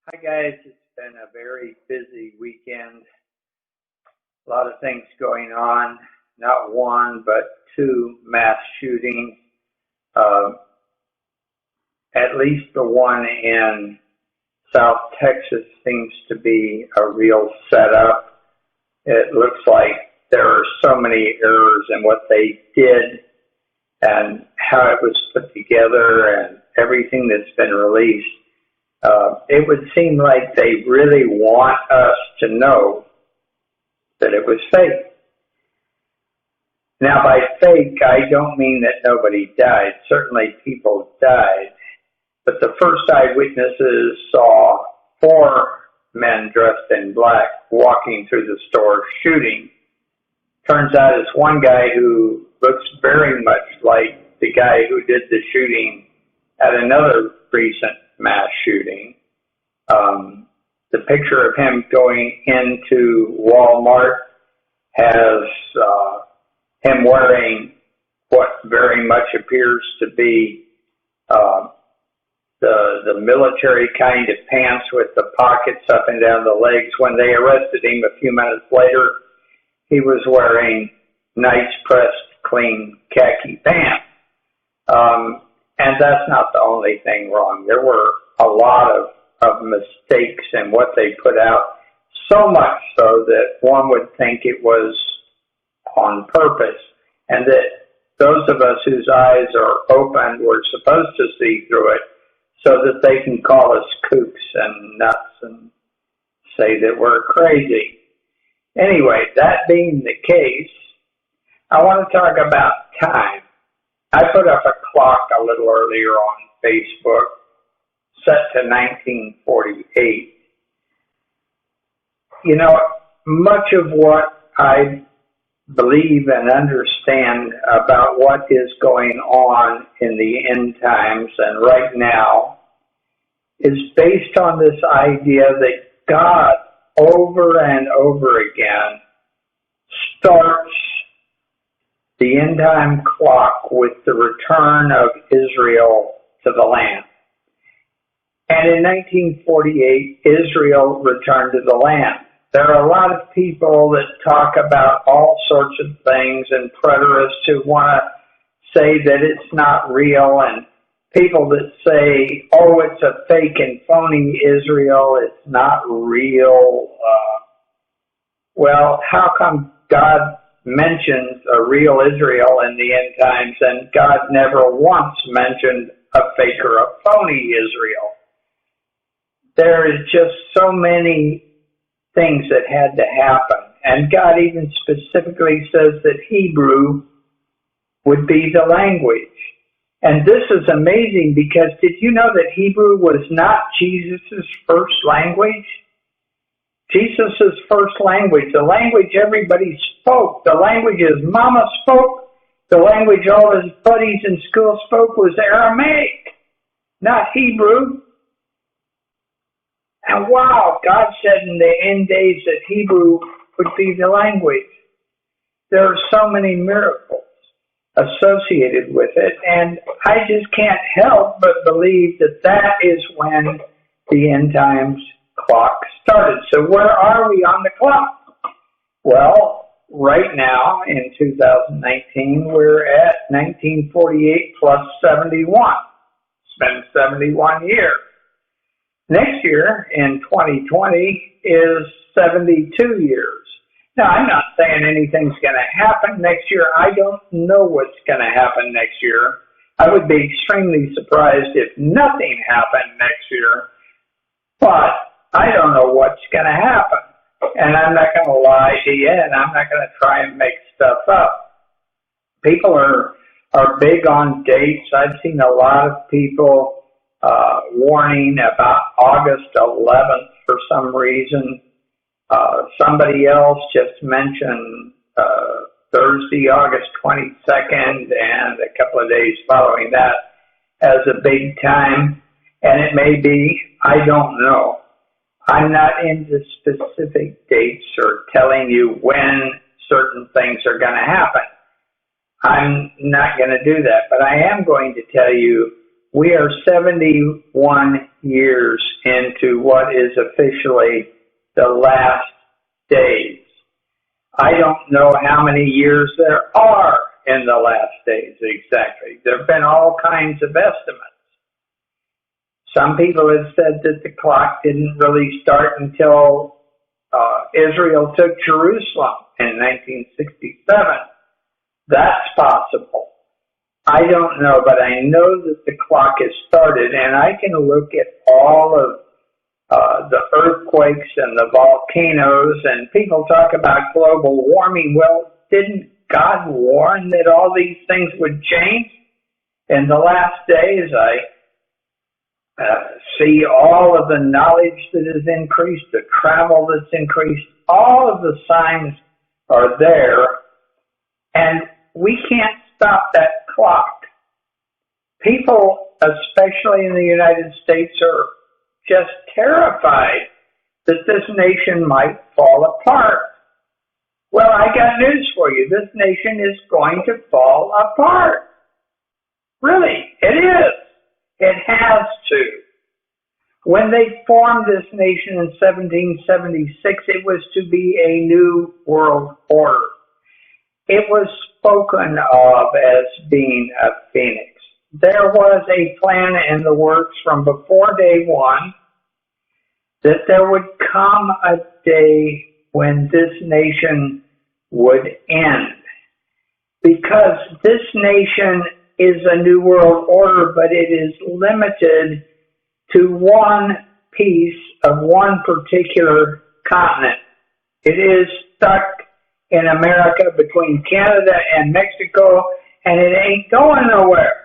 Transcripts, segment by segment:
Hi guys, it's been a very busy weekend. A lot of things going on. Not one, but two mass shootings. Uh, at least the one in South Texas seems to be a real setup. It looks like there are so many errors in what they did and how it was put together and everything that's been released. It would seem like they really want us to know that it was fake. Now, by fake, I don't mean that nobody died. Certainly people died. But the first eyewitnesses saw four men dressed in black walking through the store shooting. Turns out it's one guy who looks very much like the guy who did the shooting at another recent mass shooting. The picture of him going into Walmart has him wearing what very much appears to be the military kind of pants with the pockets up and down the legs. When they arrested him a few minutes later, he was wearing nice pressed, clean khaki pants. And that's not the only thing wrong. There were a lot of mistakes in what they put out, so much so that one would think it was on purpose, and that those of us whose eyes are open were supposed to see through it so that they can call us kooks and nuts and say that we're crazy. Anyway, that being the case, I want to talk about time. I put up a clock a little earlier on Facebook set to 1948. You know, much of what I believe and understand about what is going on in the end times and right now is based on this idea that God over and over again starts the end time clock with the return of Israel to the land. And in 1948, Israel returned to the land. There are a lot of people that talk about all sorts of things and preterists who want to say that it's not real, and people that say, oh, it's a fake and phony Israel, it's not real. Well, how come God mentions a real Israel in the end times and God never once mentioned a fake or a phony Israel? There is just so many things that had to happen. And God even specifically says that Hebrew would be the language. And this is amazing because did you know that Hebrew was not Jesus' first language? Jesus' first language, the language everybody spoke, the language his mama spoke, the language all his buddies in school spoke was Aramaic, not Hebrew. And wow, God said in the end days that Hebrew would be the language. There are so many miracles associated with it, and I just can't help but believe that that is when the end times clock started. So where are we on the clock? Well, right now in 2019, we're at 1948 plus 71. It's been 71 years. Next year, in 2020, is 72 years. Now, I'm not saying anything's going to happen next year. I don't know what's going to happen next year. I would be extremely surprised if nothing happened next year. But I don't know what's going to happen. And I'm not going to lie to you, and I'm not going to try and make stuff up. People are big on dates. I've seen a lot of people warning about August 11th for some reason. Somebody else just mentioned Thursday, August 22nd, and a couple of days following that as a big time. And it may be, I don't know. I'm not into specific dates or telling you when certain things are going to happen. I'm not going to do that, but I am going to tell you We are 71 years into what is officially the last days. I don't know how many years there are in the last days exactly. There have been all kinds of estimates. Some people have said that the clock didn't really start until Israel took Jerusalem in 1967. That's possible. I don't know, but I know that the clock has started, and I can look at all of the earthquakes and the volcanoes, and people talk about global warming. Well, didn't God warn that all these things would change? In the last days, I see all of the knowledge that has increased, the travel that's increased, all of the signs are there, and we can't stop that clock. People, especially in the United States, are just terrified that this nation might fall apart. Well, I got news for you. This nation is going to fall apart. Really, it is. It has to. When they formed this nation in 1776, it was to be a new world order. It was spoken of as being a phoenix. There was a plan in the works from before day one that there would come a day when this nation would end. Because this nation is a new world order, but it is limited to one piece of one particular continent. It is stuck in America between Canada and Mexico, and it ain't going nowhere.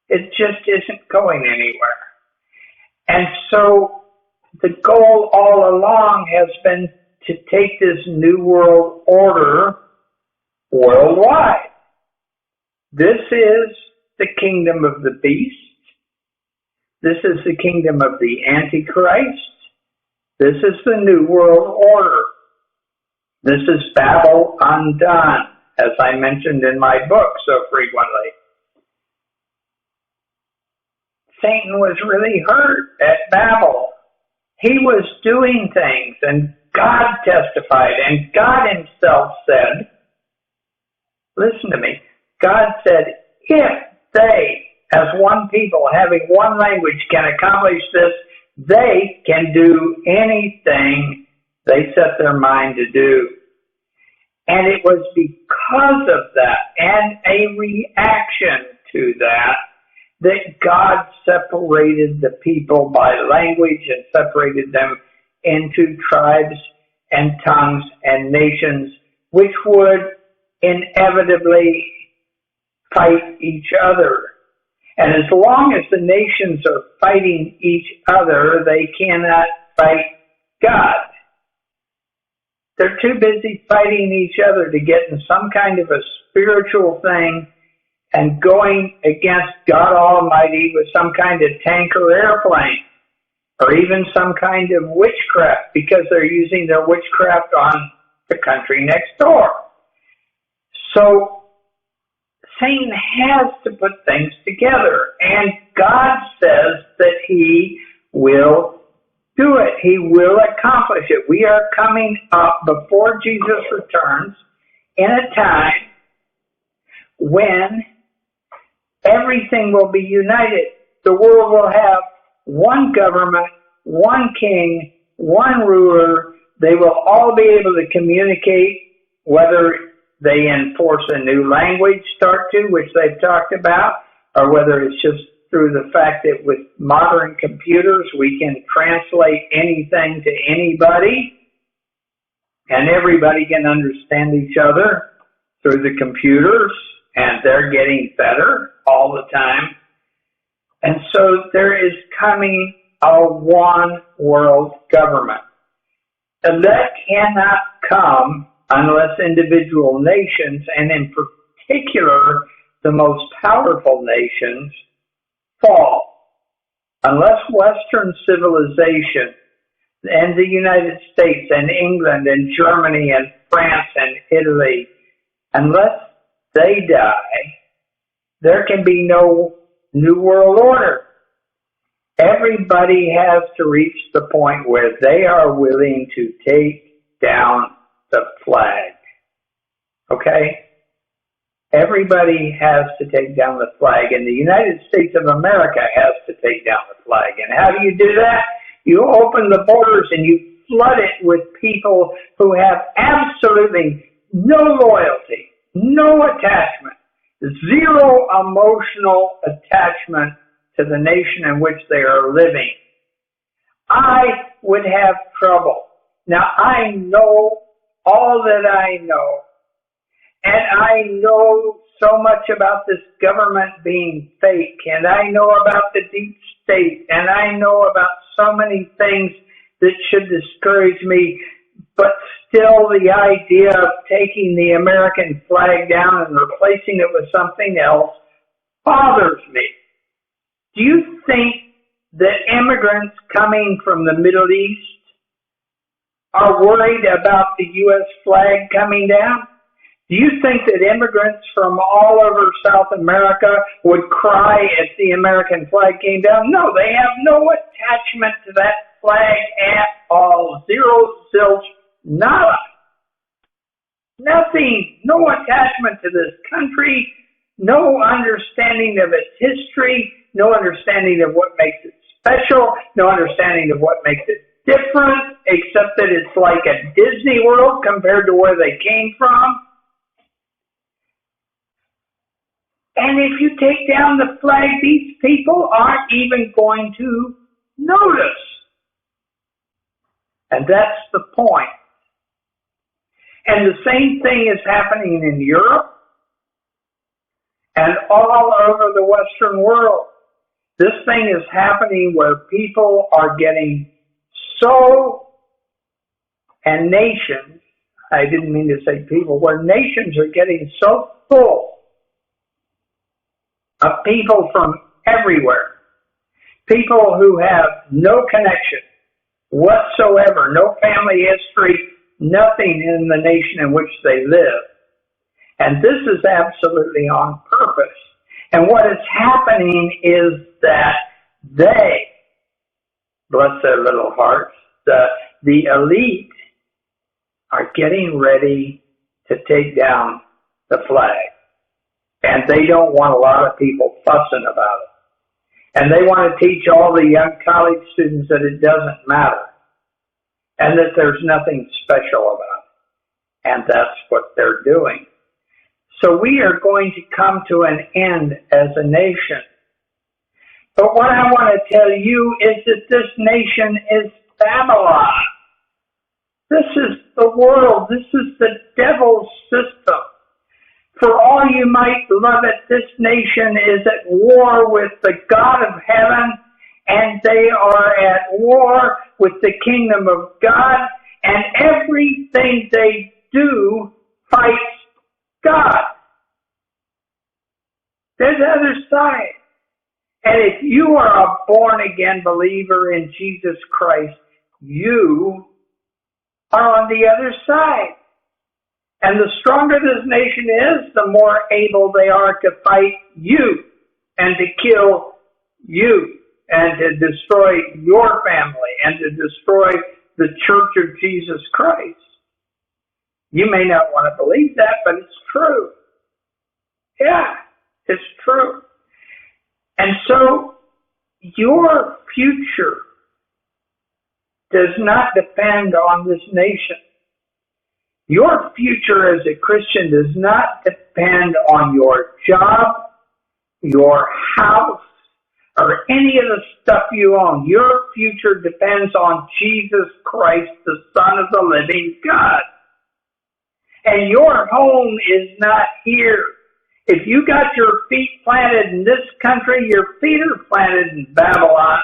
It just isn't going anywhere. And so the goal all along has been to take this new world order worldwide. This is the kingdom of the beast. This is the kingdom of the Antichrist. This is the new world order. This is Babel undone, as I mentioned in my book so frequently. Satan was really hurt at Babel. He was doing things, and God testified, and God himself said, listen to me, God said, if they, as one people, having one language, can accomplish this, they can do anything they set their mind to do. And it was because of that, and a reaction to that, that God separated the people by language and separated them into tribes and tongues and nations, which would inevitably fight each other. And as long as the nations are fighting each other, they cannot fight God. They're too busy fighting each other to get in some kind of a spiritual thing and going against God Almighty with some kind of tank or airplane, or even some kind of witchcraft, because they're using their witchcraft on the country next door. So Satan has to put things together, and God says that he will do it. He will accomplish it. We are coming up before Jesus returns in a time when everything will be united. The world will have one government, one king, one ruler. They will all be able to communicate, whether they enforce a new language, start to, which they've talked about, or whether it's just through the fact that with modern computers we can translate anything to anybody, and everybody can understand each other through the computers, and they're getting better all the time. And so there is coming a one world government. And that cannot come unless individual nations, and in particular the most powerful nations, fall. Unless Western civilization and the United States and England and Germany and France and Italy, unless they die, there can be no New World Order. Everybody has to reach the point where they are willing to take down the flag. Okay? Everybody has to take down the flag, and the United States of America has to take down the flag. And how do you do that? You open the borders and you flood it with people who have absolutely no loyalty, no attachment, zero emotional attachment to the nation in which they are living. I would have trouble. Now, I know all that I know, and I know so much about this government being fake, and I know about the deep state, and I know about so many things that should discourage me, but still the idea of taking the American flag down and replacing it with something else bothers me. Do you think that immigrants coming from the Middle East are worried about the U.S. flag coming down? Do you think that immigrants from all over South America would cry if the American flag came down? No, they have no attachment to that flag at all. Zero, zilch, nada. Nothing. No attachment to this country. No understanding of its history. No understanding of what makes it special. No understanding of what makes it different, except that it's like a Disney World compared to where they came from. And if you take down the flag, these people aren't even going to notice. And that's the point. And the same thing is happening in Europe and all over the Western world. This thing is happening where people are getting so, and nations, I didn't mean to say people, where nations are getting so full of people from everywhere, people who have no connection whatsoever, no family history, nothing in the nation in which they live. And this is absolutely on purpose. And what is happening is that they, bless their little hearts, the elite are getting ready to take down the flag. And they don't want a lot of people fussing about it. And they want to teach all the young college students that it doesn't matter and that there's nothing special about it. And that's what they're doing. So we are going to come to an end as a nation. But what I want to tell you is that this nation is Babylon. This is the world. This is the devil's system. For all you might love it, this nation is at war with the God of heaven, and they are at war with the kingdom of God, and everything they do fights God. There's the other side. And if you are a born-again believer in Jesus Christ, you are on the other side. And the stronger this nation is, the more able they are to fight you and to kill you and to destroy your family and to destroy the Church of Jesus Christ. You may not want to believe that, but it's true. Yeah, it's true. And so your future does not depend on this nation. Your future as a Christian does not depend on your job, your house, or any of the stuff you own. Your future depends on Jesus Christ, the Son of the living God. And your home is not here. If you got your feet planted in this country, your feet are planted in Babylon.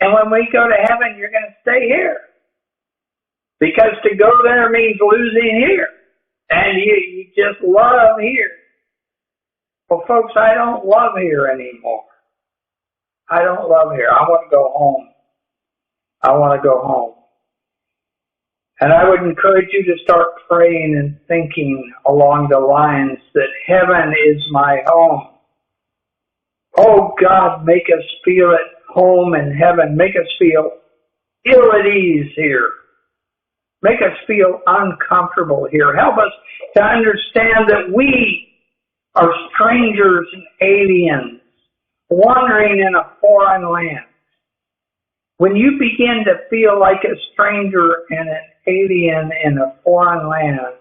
And when we go to heaven, you're going to stay here. Because to go there means losing here. And you just love here. Well, folks, I don't love here anymore. I don't love here. I want to go home. I want to go home. And I would encourage you to start praying and thinking along the lines that heaven is my home. Oh God, make us feel at home in heaven. Make us feel ill at ease here. Make us feel uncomfortable here. Help us to understand that we are strangers and aliens wandering in a foreign land. When you begin to feel like a stranger and an alien in a foreign land,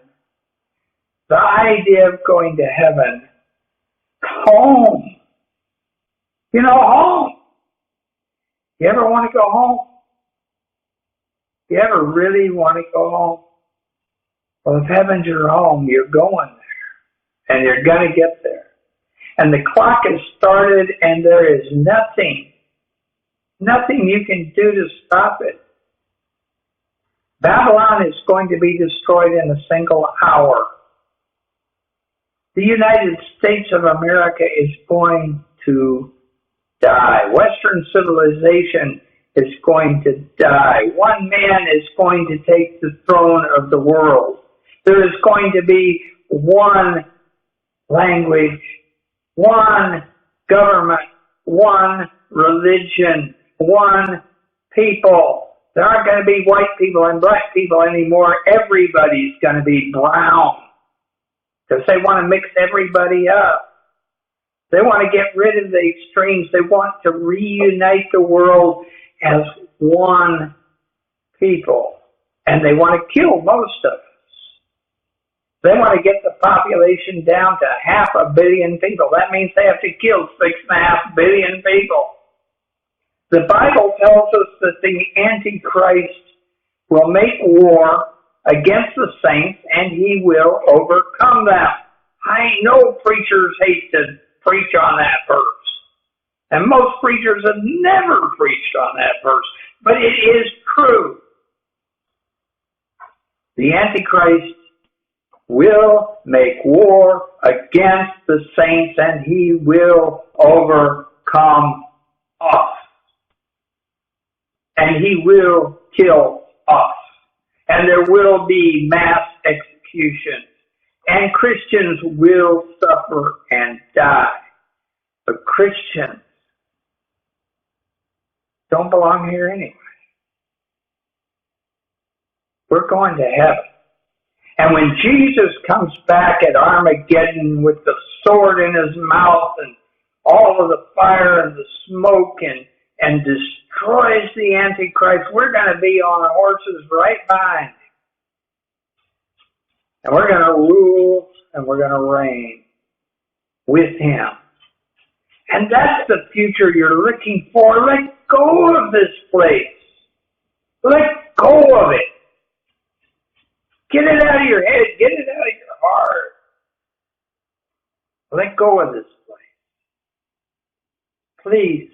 the idea of going to heaven, home, home. You ever want to go home? You ever really want to go home? Well, if heaven's your home, you're going there. And you're going to get there. And the clock has started, and there is nothing you can do to stop it. Babylon is going to be destroyed in a single hour. The United States of America is going to die. Western civilization is going to die. One man is going to take the throne of the world. There is going to be one language, one government, one religion, one people. There aren't going to be white people and black people anymore. Everybody's going to be brown. Because they want to mix everybody up. They want to get rid of the extremes. They want to reunite the world as one people. And they want to kill most of us. They want to get the population down to 500 million people. That means they have to kill 6.5 billion people. The Bible tells us that the Antichrist will make war against the saints, and he will overcome them. I know preachers hate to preach on that verse. And most preachers have never preached on that verse. But it is true. The Antichrist will make war against the saints, and he will overcome us. And he will kill us. And there will be mass executions. And Christians will suffer and die. But Christians don't belong here anyway. We're going to heaven. And when Jesus comes back at Armageddon with the sword in his mouth and all of the fire and the smoke and destroys the Antichrist, we're going to be on horses right behind him. And we're going to rule and we're going to reign with him. And that's the future you're looking for. Let go of this place. Let go of it. Get it out of your head. Get it out of your heart. Let go of this place. Please,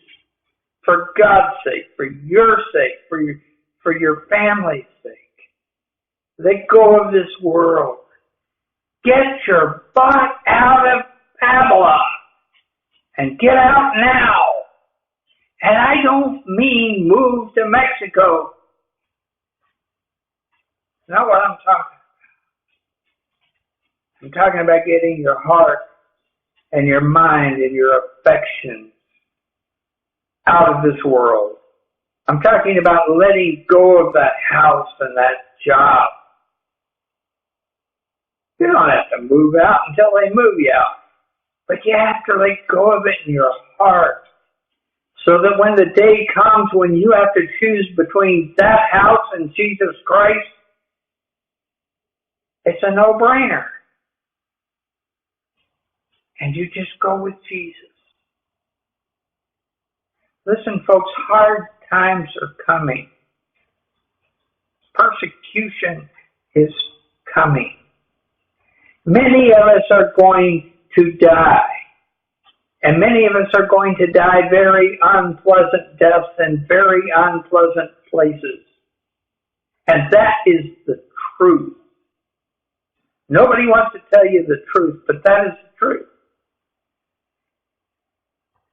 for God's sake, for your sake, for your family's sake, let go of this world. Get your butt out of Babylon. And get out now. And I don't mean move to Mexico. That's not what I'm talking about. I'm talking about getting your heart and your mind and your affection out of this world. I'm talking about letting go of that house and that job. You don't have to move out until they move you out. But you have to let go of it in your heart. So that when the day comes when you have to choose between that house and Jesus Christ, it's a no-brainer. And you just go with Jesus. Listen, folks, hard times are coming. Persecution is coming. Many of us are going to die. And many of us are going to die very unpleasant deaths in very unpleasant places. And that is the truth. Nobody wants to tell you the truth, but that is the truth.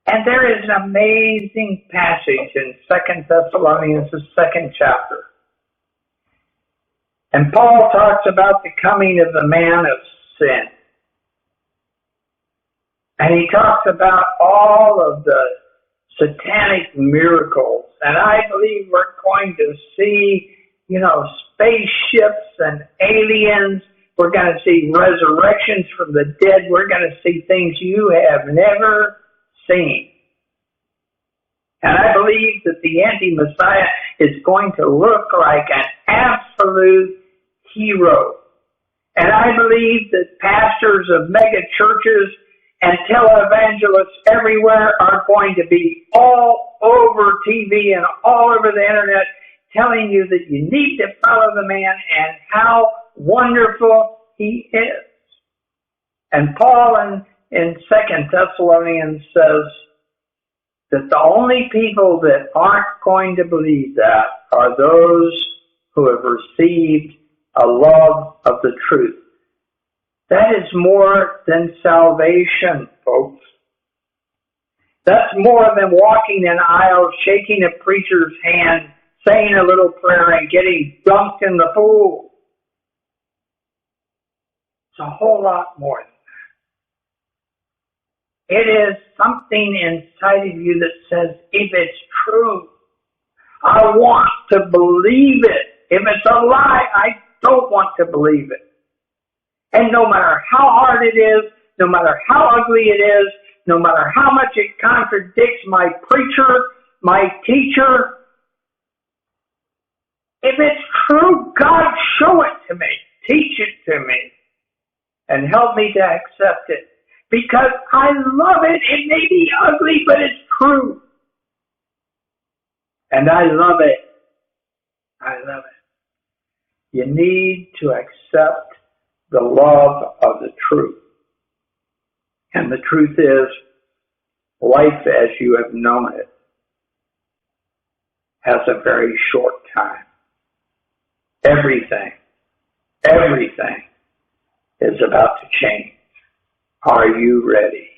And there is an amazing passage in 2 Thessalonians, the 2nd chapter. And Paul talks about the coming of the man of sin. And he talks about all of the satanic miracles. And I believe we're going to see, spaceships and aliens. We're going to see resurrections from the dead. We're going to see things you have never seen. And I believe that the anti-Messiah is going to look like an absolute hero. And I believe that pastors of mega churches and televangelists everywhere are going to be all over TV and all over the internet telling you that you need to follow the man and how wonderful he is. And Paul in 2 Thessalonians says that the only people that aren't going to believe that are those who have received a love of the truth. That is more than salvation, folks. That's more than walking an aisle, shaking a preacher's hand, saying a little prayer, and getting dunked in the pool. It's a whole lot more than that. It is something inside of you that says, if it's true, I want to believe it. If it's a lie, I don't want to believe it. And no matter how hard it is, no matter how ugly it is, no matter how much it contradicts my preacher, my teacher, if it's true, God, show it to me. Teach it to me. And help me to accept it. Because I love it. It may be ugly, but it's true. And I love it. I love it. You need to accept the love of the truth. And the truth is, life as you have known it has a very short time. Everything is about to change. Are you ready?